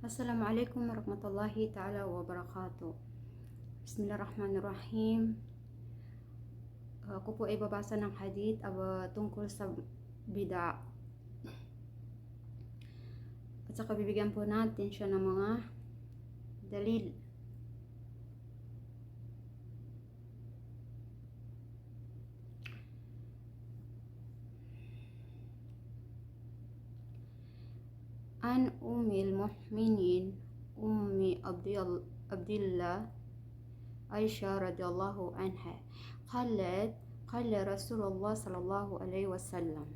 Assalamualaikum warahmatullahi ta'ala wabarakatuh. Bismillahirrahmanirrahim. Ako po ay babasa ng hadith tungkol sa bid'a. At saka bibigyan po natin siya ng mga dalil. An Ummil Mu'minin Ummi Abdillah Aisha radhiyallahu anha qalat qala Rasulullah sallallahu alaihi wasallam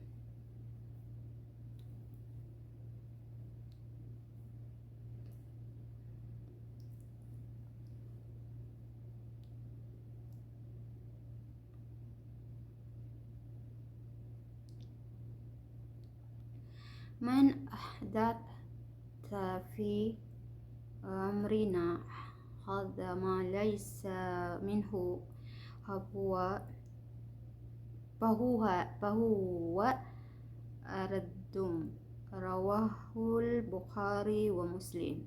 Man ahdatha fi amrina hadha ma laysa minhu fahuwa raddum rawahul Bukhari wa Muslim.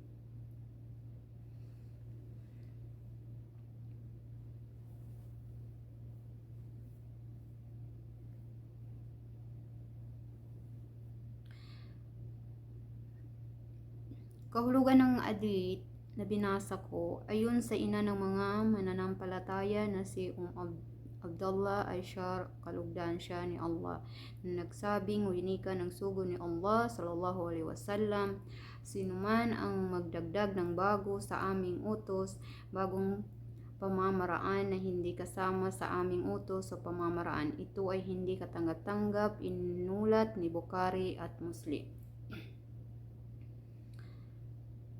Kahulugan ng hadith na binasa ko ayon sa ina ng mga mananampalataya na si Abdullah Aisha, kalugdan siya ni Allah, na nagsabing winika ng sugo ni Allah sallallahu alaihi wasallam, sino man ang magdagdag ng bago sa aming utos, bagong pamamaraan na hindi kasama sa aming utos o pamamaraan, ito ay hindi katanggap-tanggap, inulat ni Bukhari at Muslim.